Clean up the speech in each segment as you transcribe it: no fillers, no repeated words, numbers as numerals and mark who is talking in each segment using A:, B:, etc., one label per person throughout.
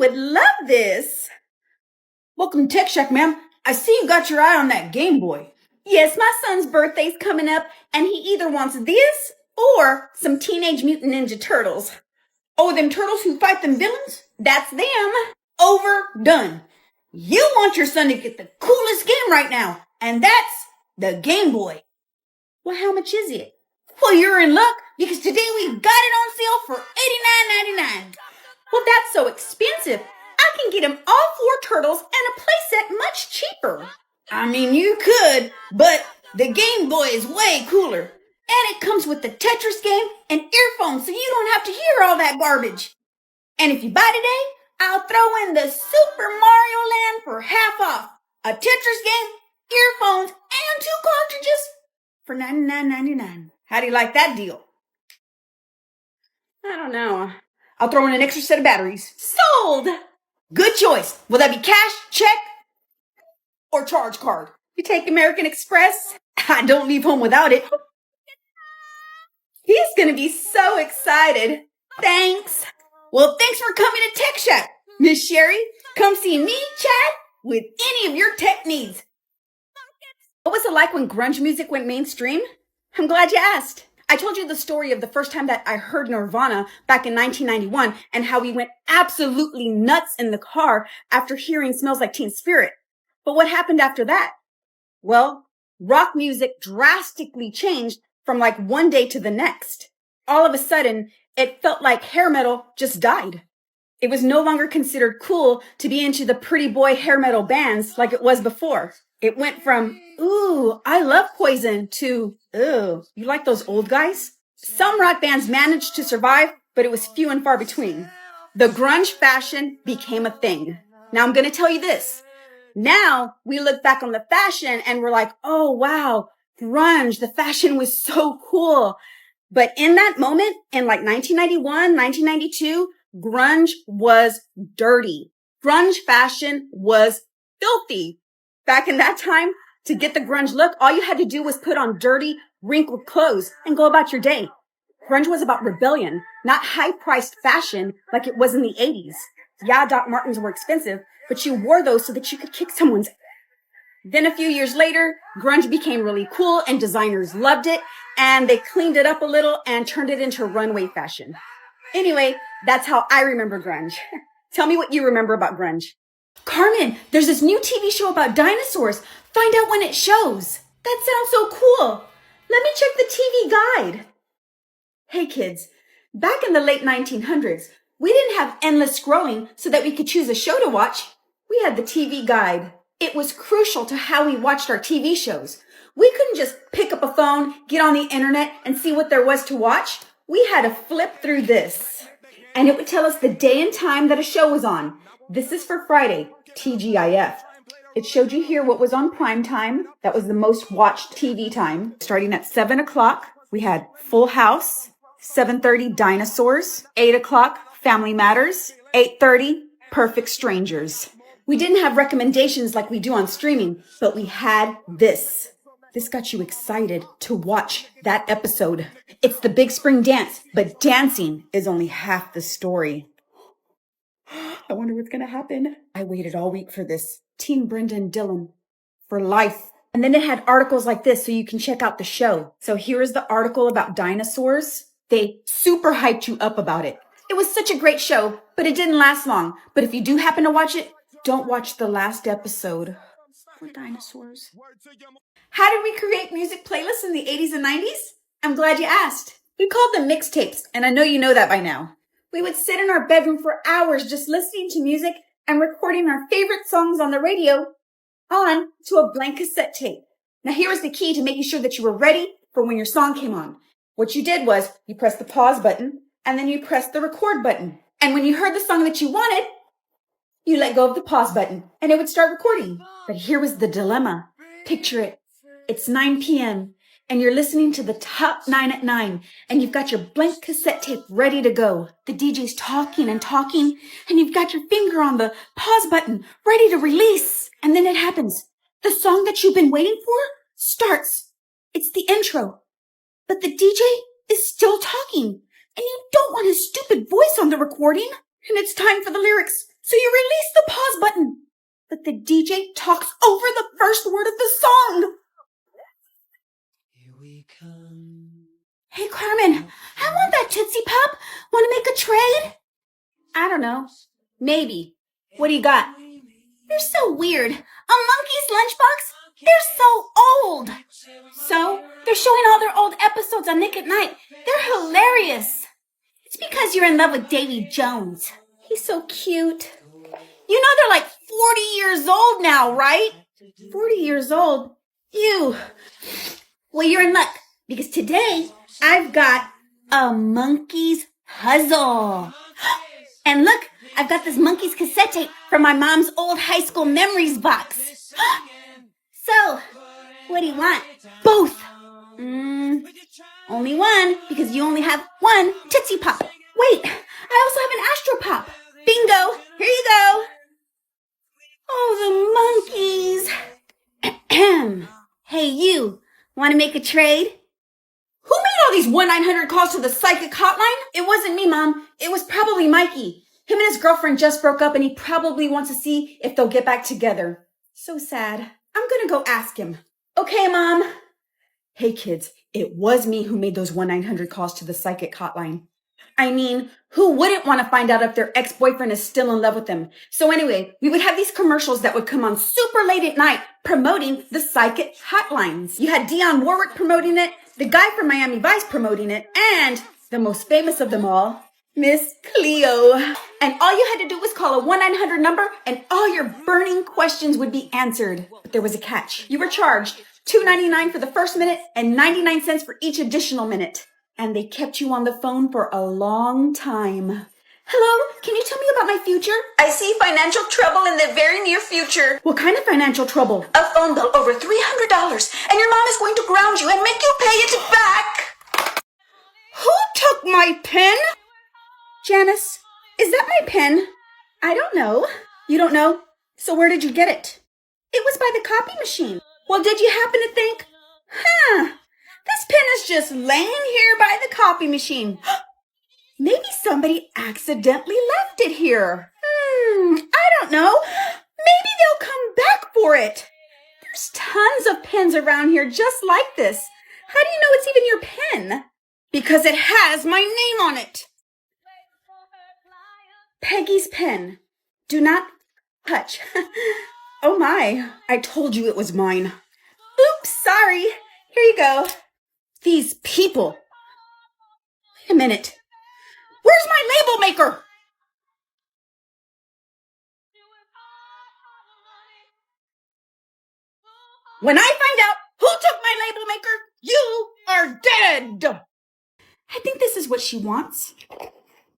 A: would love this.
B: Welcome to Tech Shack, ma'am. I see you got your eye on that Game Boy.
A: Yes, my son's birthday's coming up, and he either wants this or some Teenage Mutant Ninja Turtles.
B: Oh, them turtles who fight them villains?
A: That's them.
B: Overdone. You want your son to get the coolest game right now, and that's the Game Boy.
A: Well, how much is it?
B: Well, you're in luck, because today we got it on sale for $89.99.
A: Well, that's so expensive. I can get him all 4 turtles and a playset much cheaper.
B: I mean, you could, but the Game Boy is way cooler. And it comes with the Tetris game and earphones, so you don't have to hear all that garbage. And if you buy today, I'll throw in the Super Mario Land for half off. A Tetris game, earphones, and 2 cartridges for $99.99. How do you like that deal?
A: I don't know.
B: I'll throw in an extra set of batteries.
A: Sold!
B: Good choice. Will that be cash, check, or charge card?
A: You take American Express?
B: I don't leave home without it.
A: He's gonna be so excited. Thanks.
B: Well, thanks for coming to Tech Shack, Miss Sherry. Come see me, Chad, with any of your tech needs.
A: What was it like when grunge music went mainstream? I'm glad you asked. I told you the story of the first time that I heard Nirvana back in 1991 and how we went absolutely nuts in the car after hearing Smells Like Teen Spirit. But what happened after that? Well, rock music drastically changed from like one day to the next. All of a sudden, it felt like hair metal just died. It was no longer considered cool to be into the pretty boy hair metal bands like it was before. It went from, ooh, I love Poison to, ooh, you like those old guys? Some rock bands managed to survive, but it was few and far between. The grunge fashion became a thing. Now I'm going to tell you this. Now we look back on the fashion and we're like, oh, wow, grunge, the fashion was so cool. But in that moment, in like 1991, 1992, grunge was dirty. Grunge fashion was filthy. Back in that time, to get the grunge look, all you had to do was put on dirty, wrinkled clothes and go about your day. Grunge was about rebellion, not high-priced fashion like it was in the 80s. Yeah, Doc Martens were expensive, but you wore those so that you could kick someone's ass. Then a few years later, grunge became really cool and designers loved it, and they cleaned it up a little and turned it into runway fashion. Anyway, that's how I remember grunge. Tell me what you remember about grunge.
B: Carmen, there's this new TV show about dinosaurs. Find out when it shows.
A: That sounds so cool. Let me check the TV guide. Hey kids, back in the late 1900s, we didn't have endless scrolling so that we could choose a show to watch. We had the TV guide. It was crucial to how we watched our TV shows. We couldn't just pick up a phone, get on the internet, and see what there was to watch. We had to flip through this. And it would tell us the day and time that a show was on. This is for Friday, TGIF. It showed you here what was on prime time. That was the most watched TV time. Starting at 7 o'clock, we had Full House, 7:30 Dinosaurs, 8 o'clock Family Matters, 8:30 Perfect Strangers. We didn't have recommendations like we do on streaming, but we had this. This got you excited to watch that episode. It's the Big Spring Dance, but dancing is only half the story. I wonder what's going to happen. I waited all week for this. Team Brenda and Dylan for life. And then it had articles like this so you can check out the show. So here is the article about dinosaurs. They super hyped you up about it. It was such a great show, but it didn't last long. But if you do happen to watch it, don't watch the last episode. For dinosaurs. How did we create music playlists in the 80s and 90s? I'm glad you asked. We called them mixtapes, and I know you know that by now. We would sit in our bedroom for hours just listening to music and recording our favorite songs on the radio on to a blank cassette tape. Now here was the key to making sure that you were ready for when your song came on. What you did was you pressed the pause button and then you pressed the record button. And when you heard the song that you wanted, you let go of the pause button and it would start recording. But here was the dilemma. Picture it. It's 9 p.m. and you're listening to the top 9 at 9 and you've got your blank cassette tape ready to go. The DJ's talking and talking and you've got your finger on the pause button ready to release. And then it happens. The song that you've been waiting for starts. It's the intro. But the DJ is still talking and you don't want his stupid voice on the recording. And it's time for the lyrics.
B: So you release the pause button, but the DJ talks over the first word of the song.
C: Here we come.
B: Hey, Carmen, I want that Tootsie Pop. Want to make a trade?
A: I don't know. Maybe. What do you got?
B: You're so weird. A monkey's lunchbox? They're so old.
A: So?
B: They're showing all their old episodes on Nick at Night. They're hilarious. It's because you're in love with Davy Jones.
A: He's so cute.
B: You know they're like 40 years old now, right?
A: 40 years old? Ew.
B: Well, you're in luck because today I've got a monkey's puzzle. And look, I've got this monkey's cassette tape from my mom's old high school memories box. So, what do you want?
A: Both.
B: Only one, because you only have one Tootsie Pop. Wait, I also have an Astro Pop. Bingo, here you go. Oh, the monkeys. Hey, you, want to make a trade?
A: Who made all these 1-900 calls to the psychic hotline? It wasn't me, Mom. It was probably Mikey. Him and his girlfriend just broke up and he probably wants to see if they'll get back together. So sad. I'm gonna go ask him. Okay, Mom. Hey, kids, it was me who made those 1-900 calls to the psychic hotline. I mean, who wouldn't want to find out if their ex-boyfriend is still in love with them? So anyway, we would have these commercials that would come on super late at night promoting the psychic hotlines. You had Dionne Warwick promoting it, the guy from Miami Vice promoting it, and the most famous of them all, Miss Cleo. And all you had to do was call a 1-900 number and all your burning questions would be answered. But there was a catch. You were charged $2.99 for the first minute and 99 cents for each additional minute. And they kept you on the phone for a long time.
B: Hello, can you tell me about my future?
A: I see financial trouble in the very near future.
B: What kind of financial trouble?
A: A phone bill over $300 and your mom is going to ground you and make you pay it back.
B: Who took my pen? Janice, is that my pen?
A: I don't know.
B: You don't know? So where did you get it? It was by the copy machine. Well, did you happen to think, this pen is just laying here by the copy machine. Maybe somebody accidentally left it here. I don't know. Maybe they'll come back for it. There's tons of pens around here just like this. How do you know it's even your pen? Because it has my name on it. Peggy's pen. Do not touch. Oh my, I told you it was mine. Oops, sorry. Here you go. These people. Wait a minute. Where's my label maker? When I find out who took my label maker, you are dead. I think this is what she wants.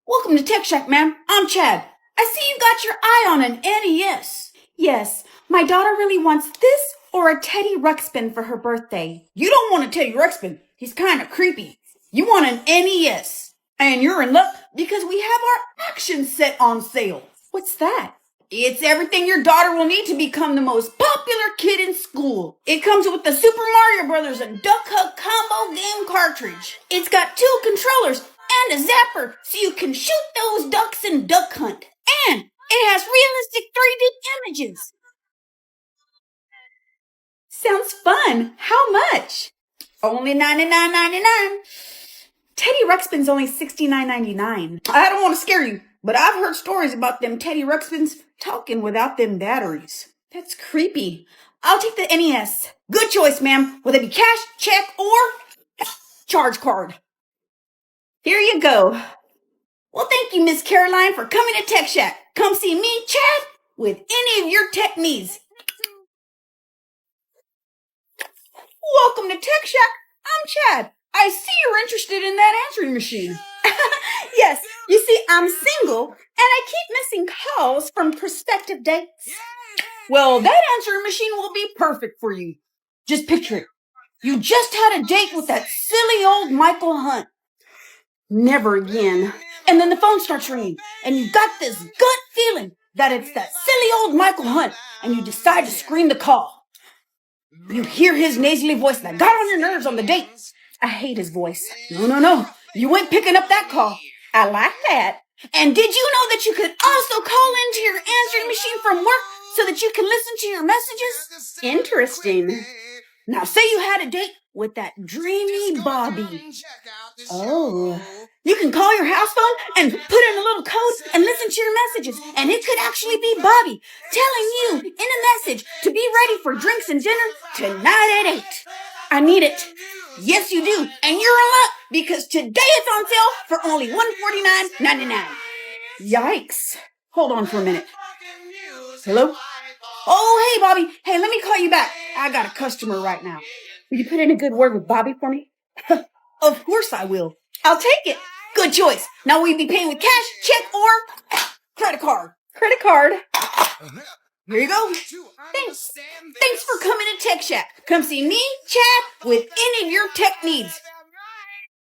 B: Welcome to Tech Shack, ma'am. I'm Chad. I see you got your eye on an NES. Yes, my daughter really wants this or a Teddy Ruxpin for her birthday. You don't want a Teddy Ruxpin. He's kind of creepy. You want an NES. And you're in luck because we have our action set on sale. What's that? It's everything your daughter will need to become the most popular kid in school. It comes with the Super Mario Brothers and Duck Hunt combo game cartridge. It's got 2 controllers and a zapper so you can shoot those ducks in Duck Hunt. And it has realistic 3D images. Sounds fun. How much? Only $99.99. Teddy Ruxpin's only $69.99. I don't want to scare you, but I've heard stories about them Teddy Ruxpins talking without them batteries. That's creepy. I'll take the NES. Good choice, ma'am. Will it be cash, check, or charge card? Here you go. Well, thank you, Miss Caroline, for coming to Tech Shack. Come see me, Chad, with any of your tech needs. Welcome to Tech Shack. I'm Chad. I see you're interested in that answering machine. Yes, you see, I'm single, and I keep missing calls from prospective dates. Well, that answering machine will be perfect for you. Just picture it. You just had a date with that silly old Michael Hunt. Never again. And then the phone starts ringing, and you got this gut feeling that it's that silly old Michael Hunt, and you decide to screen the call. You hear his nasally voice that got on your nerves on the date. I hate his voice. No. You ain't picking up that call. I like that. And did you know that you could also call into your from work so that you can listen to your messages?
A: Interesting.
B: Now say you had a date with that dreamy Bobby.
A: Oh.
B: You can call your house phone and put in a little code and listen to your messages. And it could actually be Bobby telling you in a message to be ready for drinks and dinner tonight at 8.
A: I need it.
B: Yes, you do. And you're in luck because today it's on sale for only $149.99.
A: Yikes. Hold on for a minute.
B: Hello? Oh, hey, Bobby. Hey, let me call you back. I got a customer right now.
A: Will you put in a good word with Bobby for me?
B: Of course I will.
A: I'll take it.
B: Good choice. Now will you be paying with cash, check, or credit card?
A: Credit card.
B: Here you go. Thanks for coming to Tech Shack. Come see me, Chad, with any of your tech needs.